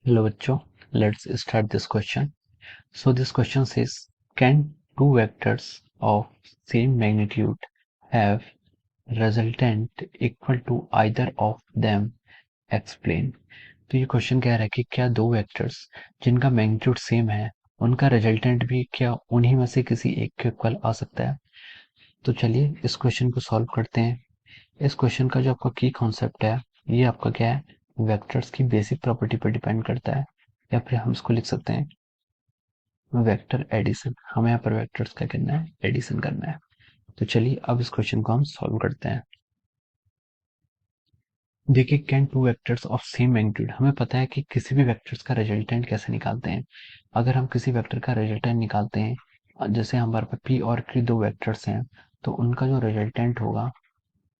Hello बच्चों, let's start this question. So this question says, can two vectors of same magnitude have resultant equal to either of them? Explain. तो ये question कह रहा है कि क्या दो वेक्टर्स जिनका मैग्नीट्यूड सेम है उनका रिजल्टेंट भी क्या उन्हीं में से किसी एक के इक्वल आ सकता है। तो चलिए इस क्वेश्चन को सॉल्व करते हैं। इस क्वेश्चन का जो आपका की कॉन्सेप्ट है ये आपका क्या है, वेक्टर्स की बेसिक प्रॉपर्टी पर डिपेंड करता है, या फिर हम इसको लिख सकते हैं वेक्टर एडिशन। हमें यहाँ पर वेक्टर्स का करना है, एडिशन करना है। तो चलिए अब इस क्वेश्चन को हम सॉल्व करते हैं। देखिए, can two vectors of same magnitude, हमें पता है कि किसी भी वेक्टर्स का रिजल्टेंट कैसे निकालते हैं। अगर हम किसी वेक्टर का रिजल्टेंट निकालते हैं, जैसे हमारे पास पी और क्यू दो वेक्टर्स हैं, तो उनका जो रिजल्टेंट होगा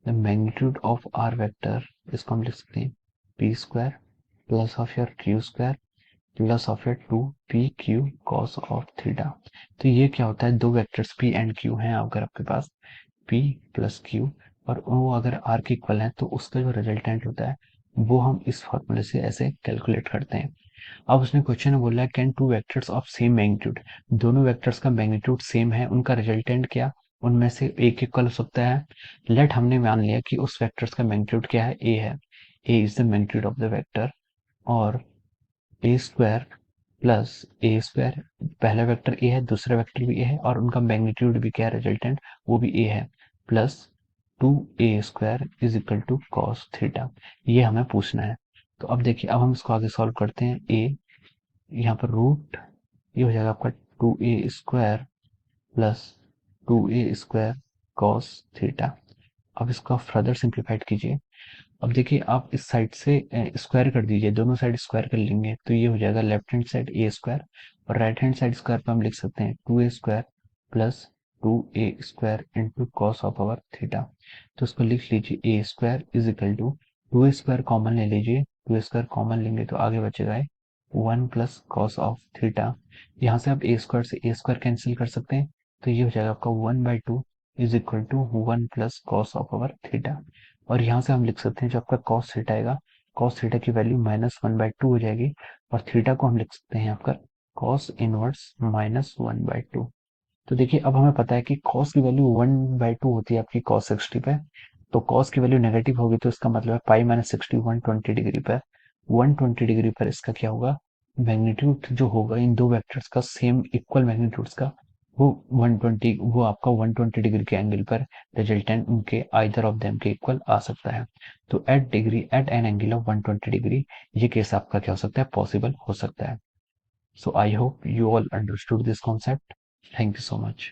the magnitude of R vector, इसको हम लिख सकते हैं P square plus of your Q square plus of your two P Q cos of theta. तो ये क्या होता है, दो वेक्टर्स पी एंड क्यू हैं अगर आपके पास, पी प्लस क्यू, और वो अगर आर के इक्वल है तो उसका जो रिजल्टेंट होता है वो हम इस फॉर्मूले से ऐसे कैलकुलेट करते हैं। अब उसने क्वेश्चन में बोला है can two vectors of same magnitude, दोनों वेक्टर्स का मैग्नीट्यूड सेम है, उनका रिजल्टेंट क्या उनमें से एक इक्वल हो सकता है। लेट हमने मान लिया कि उस वेक्टर्स का मैग्नीट्यूड क्या है, ए है, A is the magnitude of the vector, और A square plus A square, पहला वेक्टर ए है दूसरा वेक्टर भी ए है और उनका मैग्नीट्यूड भी क्या है, रिजल्टेंट वो भी ए है, plus two A square is equal to cos theta. ये हमें पूछना है। तो अब देखिए, अब हम इसको आगे सॉल्व करते हैं। ए यहाँ पर रूट, ये हो जाएगा आपका two A square plus two A square cos theta. अब इसको आप फर्दर सिंप्लीफाइड कीजिए। अब देखिए, आप इस साइड से स्क्वायर कर दीजिए, दोनों साइड स्क्वायर कर लेंगे तो ये हो जाएगा left hand side A square, और राइट हैंड साइड स्क्वायर पे हम लिख सकते हैं two A square plus two A square into cos of our theta. तो इसको लिख लीजिए A square is equal to two A square common ले लीजिए, टू ए स्क्वायर कॉमन लेंगे तो आगे बचेगा one plus cos of theta. यहाँ से आप ए स्क्वायर से ए स्क्वायर कैंसिल कर सकते हैं, तो ये हो जाएगा आपका one by two is equal to one plus cos of our theta. और यहाँ से हम लिख सकते हैं जो आपका कॉस थीटा आएगा, कॉस थीटा की value minus one by two हो जाएगी, और थीटा को हम लिख सकते हैं आपका cos inverse minus one by to. तो देखिए, अब हमें पता है कि कॉस की वैल्यू वन बाई टू होती है आपकी कॉस सिक्सटी पे, तो कॉस की वैल्यू नेगेटिव होगी तो इसका मतलब है pi minus sixty one twenty degree पर, वन ट्वेंटी डिग्री पर इसका क्या होगा, मैग्नीट्यूड जो होगा इन दो वेक्टर्स का सेम इक्वल मैग्नीट्यूड्स का, वो 120, वो आपका 120 डिग्री के एंगल पर रिजल्टेंट उनके आइदर ऑफ देम के इक्वल आ सकता है। तो at an angle of 120 degree ये केस आपका क्या हो सकता है, पॉसिबल हो सकता है। So I hope you all understood this concept. Thank you so much.